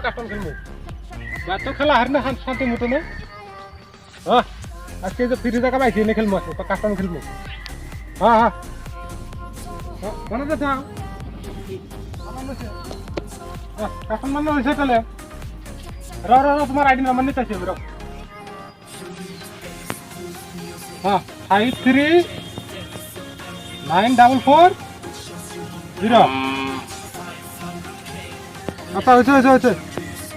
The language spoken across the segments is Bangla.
কাস্টম খেলবো এত খেলা হার না শান্তি মতো না হ্যাঁ আজকে যে ফ্রি টাকা পাইছি এনে খেলবো কাস্টম খেলবো হ্যাঁ হ্যাঁ বানাতে চাও কাস্টম বানানো হয়েছে তাহলে তোমার আইডি নাম্বার নিতে চাইছি হ্যাঁ 539440 আচ্ছা হয়েছে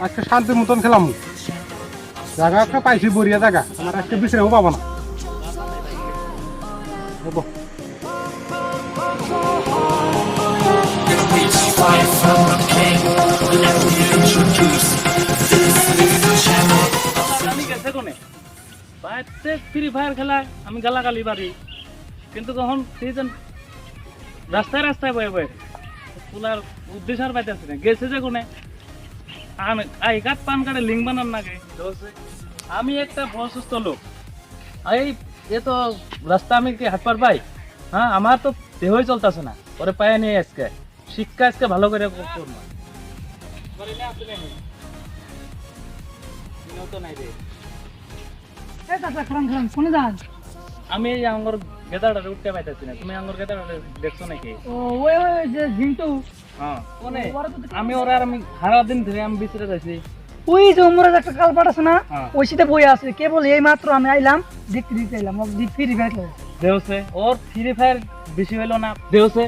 আজকে শান্তির মতন খেলাম জায়গা একটা পাইছি বড়িয়া জায়গা আমার আজকে বিশ্রামও পাবো না হবো ফ্রি ফায়ার খেলা আমি গালাগালি বাড়ি কিন্তু কখন সেজন রাস্তায় রাস্তায় বয়ে বয়ে তোলার উদ্দেশ্য আর পাইতেছি না গেছে যে কোনে আই কার্ড পান কার্ডে লিঙ্ক বানান নাকি আমি একটা অসুস্থ লোক এই এ তো রাস্তা আমি কি হাত পার পাই হ্যাঁ আমার তো দেহই চলতেছে না ওরে পায়ে নিয়ে আজকে শিক্ষা আজকে ভালো করে করবো আমি এই আঙ্গুর গেদাটা উঠতে পাইতেছি না তুমি আঙ্গুর গেদাটা দেখছো নাকি ওই যে ঝিন্টু হ্যাঁ আমি ওরা আর আমি সারা দিন ধরে আমি বিচরে যাইছি ওই যে উমরের একটা কালপাট আছে না ওই শীতে বই আছে কেবল এই মাত্র আমি আইলাম দেখতে দিতে আইলাম ফ্রি ফায়ার দেওছে ওর ফ্রি ফায়ার বেশি হইলো না দেওছে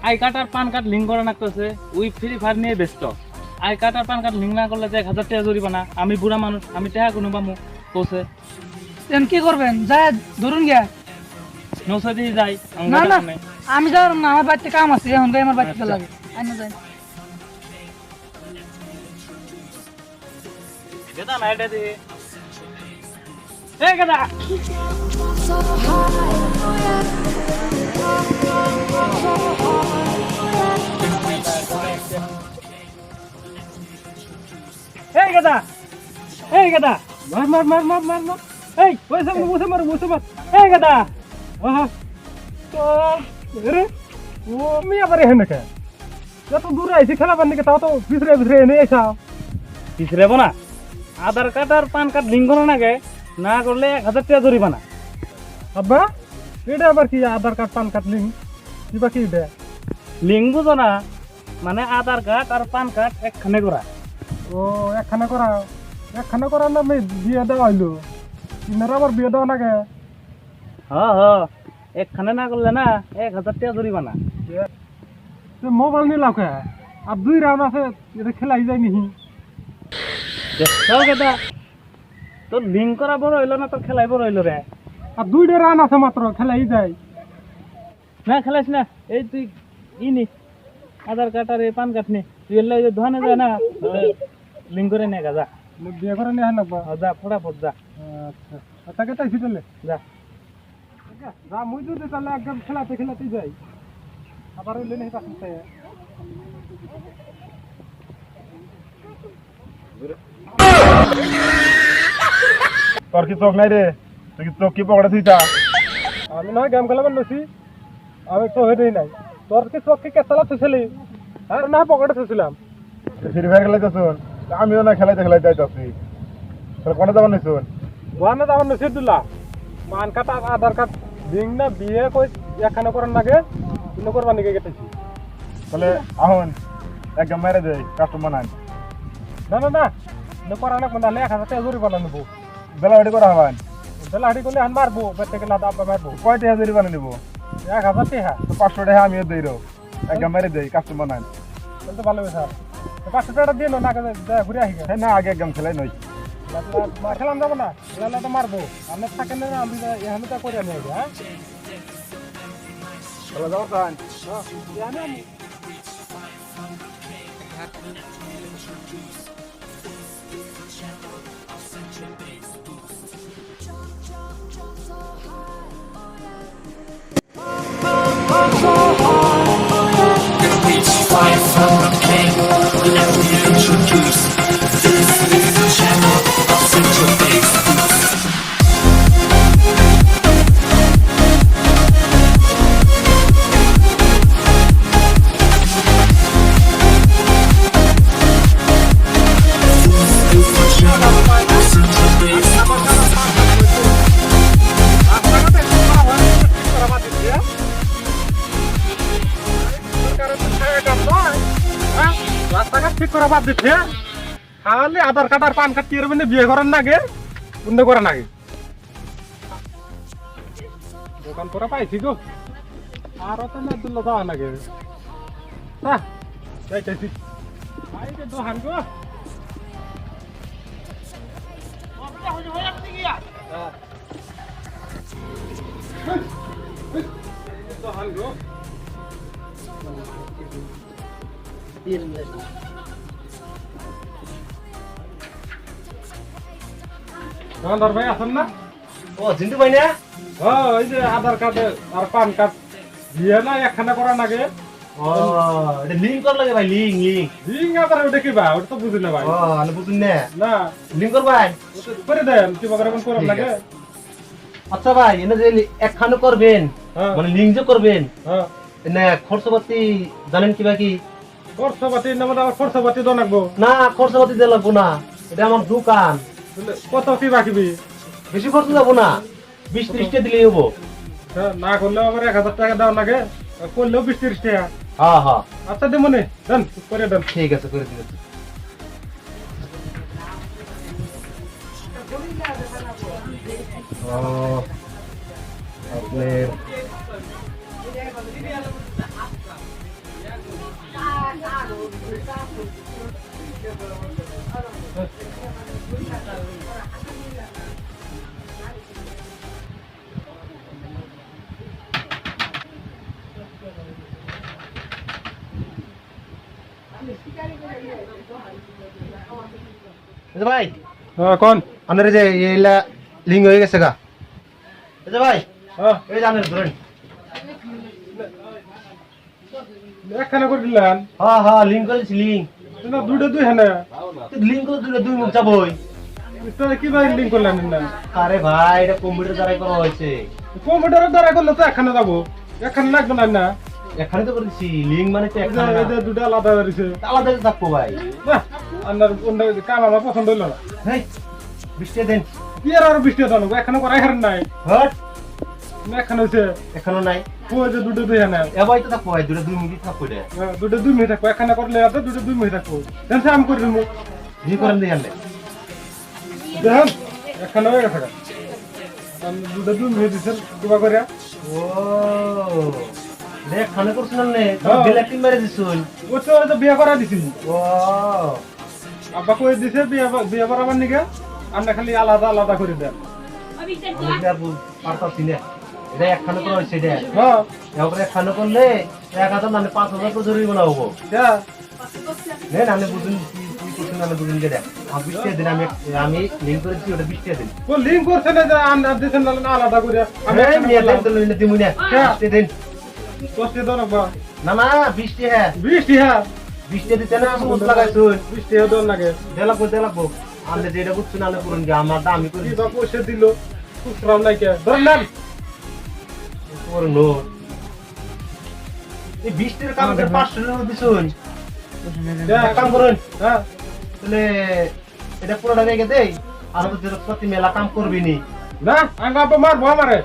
I card R PAN card link করে রাখতেছে ওই ফ্রি ফায়ার নিয়ে ব্যস্ত I card R PAN card link না করলে যে 1000 টাকা জরিমানা আমি বুড়া মানুষ আমি টাকা কোনো পামু কোসে কি করবেন যায় ধরুন গিয়া নৌসা দিয়ে যাই না না আমি যার না আমার বাড়িতে কাম আছে এখন আমার বাড়িতে লাগে আই না যাই গেদা না এটা দিয়ে এই গেদা এই গেদা মার এই বসে মার এই গেদা তো রে ও আমি আবার এখানে কে যত দূরে আইছি খেলা বান্দি কে তাও তো ভিতরে এনে আইসা পিছরে না আধার কার্ড আর পান কার্ড লিঙ্ক করে নাকি না করলে 1000 টাকা জরিমানা আব্বা এটা আবার কি আধার কার্ড পান কার্ড লিঙ্ক কিবা কি এটা লিঙ্ক বুঝো না মানে আধার কার্ড আর পান কার্ড একখানে করা ও একখানে করা না আমি বিয়ে দেওয়া হইলো ইনারা আবার বিয়ে দেওয়া নাকি একখানে না করলে না 1000 টাকা জরিমানা মোবাইল নিলাম কে আর 2 রাউন্ড আছে এটা খেলাই যায় নিহি কেদা তোর লিঙ্ক করা বড় হইলো না তোর খেলাই বড় হইলো রে আর 2টা রান আছে মাত্র খেলাই যায় না খেলাইস না এই তুই ইনি আধার কার্ড আর পান কার্ড নে তুই এলে দোকানে যায় না লিঙ্ক করে নে যা বিয়ে করে নিয়ে আনবা যা ফটাফট যা আচ্ছা তাকে তাইছি তাহলে যা যা মুই যদি তাহলে একদম খেলাতে যাই আবার ওই লেনে পাশে তোর কি চোখ নাই রে তুই কি চোখ কি পকড়ে থুইতা আমি নয় গেম খেলাবার নছি আমি তো হেডেই নাই তোর কি চোখ কি কেতলা থুছিলি আর না পকেটে থুছিলাম ফ্রি ফায়ার খেলাইতে শুন আমিও না খেলাইতে যাইতাছি তোর কোনে যাবার নিছুন ওয়ানে যাবার নছি দুলা মান কার্ড আধার কার্ড লিঙ্ক না বিয়ে কই একখানে করার নাগে ইনো করবার নিকে গেতেছি তাহলে আহন একদম মেরে দেই কাস্টমার নাই না ইনো করা না কোন 1000 টাকা জরিমানা নেবো বেলাওয়াটি করা হবেন বেলাহাটি করলে হান মারবো বেতে গেলে দাবা মারবো কয় টাকা জরিমানা নিব 1000 টাকা 500 টাকা আমিও দেই রো একদম মেরে দেই কাস্টমার নাই বলতে ভালো স্যার 500 টাকা দিয়ে না ঘুরে আসি হ্যাঁ না আগে একদম খেলাই নই খেলাম যাবো না খেলা তো মারবো আমি থাকেন না আমি এখানে তো করে নিয়ে হ্যাঁ চলো যাও কান আমি করা বাদ দিচ্ছে খালি আধার কার্ড আর পান কার্ড কি মানে বিয়ে করার নাগে বন্ধ করার নাগে দোকান করা পাইছি গো আর তো না দিল যাওয়া নাগে না যাইতেছি আইতে দোকান গো দোকান গো দোকানদার ভাই আছেন না ও জিন্টু ভাই না ও এই যে আধার কার্ড আর পান কার্ড দিয়ে না একখানা করা নাগে ও এটা লিংক কর লাগে ভাই লিংক লিংক লিঙ্ক আবার ওটা কি ভাই ওটা তো বুঝি না ভাই ও আমি বুঝুন না না লিংক কর ভাই ওটা করে দেন কি বাগারে কোন করার ঠিক লাগে আছে। আচ্ছা ভাই এনে যে একখানে করবেন হ্যাঁ। মানে লিংক যে করবেন হ্যাঁ এনে খরচপাতি জানেন কি বাকি খরচাপাতি না মানে আবার খরচাপাতি দাও লাগবো না খরচপাতি দিয়ে লাগবো না এটা আমার দোকান কত কি বাকিবি বেশি খরচ যাবো না 20-30 টা দিলেই হবো না করলেও আবার 1000 টাকা দেওয়া লাগে আর করলেও 20-30 টাকা হ্যাঁ হ্যাঁ আচ্ছা দে মনে দেন করে দেন ঠিক আছে করে দিচ্ছি ও আপনার ভাই হ্যাঁ কোন আপনার এই যে এইলা লিঙ্ক হয়ে গেছে গা এই যে ভাই হ্যাঁ এই যে আপনার ধরেন একখানা করে দিলেন হ্যাঁ হ্যাঁ লিঙ্ক করেছি লিঙ্ক না দুটো দুই হানে লিঙ্ক করে দিলে দুই মুখ যাবই তাহলে কি ভাই লিঙ্ক করলেন না আরে ভাই এটা কম্পিউটার দ্বারাই করা হয়েছে কম্পিউটারের দ্বারা করলে তো একখানে যাবো একখানে লাগবে না না এখানে তো করেছি লিঙ্ক মানে তো এখানে এই যে দুটো আলাদা বেরিয়েছে আলাদা থাকবো ভাই না আপনার কাম আমার পছন্দ হইল না হেই 20 টাকা দেন কি আর আরো 20 টাকা জানো এখানে করাই হার নাই হট না এখানে হচ্ছে এখনো নাই ওই যে দুটো দুই হানে এবাই তো থাকবো ভাই দুটো দুই মুখি থাকবো এটা দুটো দুই মিনিট থাকবো এখানে করলে আছে দুটো দুই মিনিট থাকবো দেখছি আমি করে দেবো জি করেন দিয়ে আনলে দেখেন এখানে হয়ে গেছে দুটো দুই মিনিট দিচ্ছেন কিবা করে ও দেখ খানে করছেন না হ্যাঁ। বেল একটিং মেরে দিছুন ও তো বিয়ে করা দিছি ও আব্বা কই দিছে বিয়ে করাবার নিকে আমরা খালি আলাদা আলাদা করে দেন আমি কি আর পারতাছি না এটা একখানে করা হয়েছে এটা হ্যাঁ এবারে একখানে করলে 1000 মানে 5000 করে জরিমানা হবো হ্যাঁ নেন আমি বুঝুন কি করছেন আমি বুঝুন কে দেখ আমি 20 টাকা দিন আমি লিঙ্ক করে দিচ্ছি ওটা 20 টাকা দিন ও লিঙ্ক করছে না যে আন্দাজ দিছেন না আলাদা করে আমি আমি নিয়ে দেন তো নিয়ে দিমু না হ্যাঁ। 20 টাকা দিন কষ্ট দাও না বা না না 20 টাকা 20 টাকা 20 টাকা দিতে না সুদ লাগাইছুন 20 টাকা দাও লাগে দেলাকো আমি যেটা বুঝছি না করুন যে আমার দামি করে কি বা পয়সা দিল খুব শ্রম নাই কে ধরেন না করুন নো এই 20 টাকা কাম করে 500 টাকা দিছুন এক কাম করুন হ্যাঁ তাহলে এটা পুরোটা রেখে দেই আর তো প্রতি মেলা কাম করবি নি না আঙ্গা আব্বা মারবো আমারে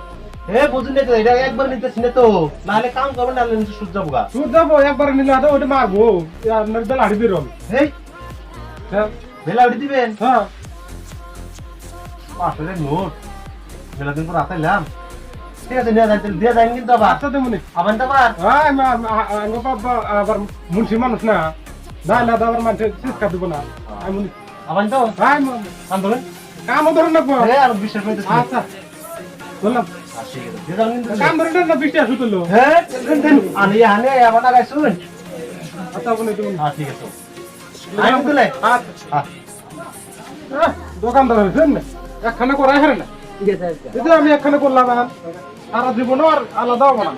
হে বুঝুন না তো এটা একবার নিতেছি না তো নাহলে কাম করবেন নাহলে নিচে সুদ যাবো গা তুই যাবো একবার নিলে হাতে ওটা মারবো আপনার বেলা হাড়ি বেরোম হেই হ্যাঁ বেলা উঠে দিবেন হ্যাঁ আসলে নোট বেলা দিন পর আতাইলাম ঠিক আছে নিয়ে যাই দিয়ে যাই কিন্তু আবার আচ্ছা দেমনি আবার তো আবার হ্যাঁ আঙ্গা বাবা আবার মুন্সি মানুষ না না না আবার মানুষের চিৎকা দিব না আমি আবার তো হ্যাঁ আন্দোলন কামও ধরেন না হে আর বিশ্বাস করতে আচ্ছা বললাম ঠিক আছে দিয়ে যান কিন্তু কাম ধরেন না 20 টাকা সুতলো হ্যাঁ আনে আনে আবার না গাইছুন আচ্ছা আপনি তুমি হ্যাঁ ঠিক আছে আই তুলে আচ্ছা দোকানদার হয়েছেন না একখানে করাই হারে না যদি আমি একখানে করলাম এখন সারা জীবনও আর আলাদা হবো না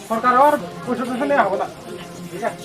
সরকার আর পয়সা টয়সা নেওয়া হবো না ঠিক আছে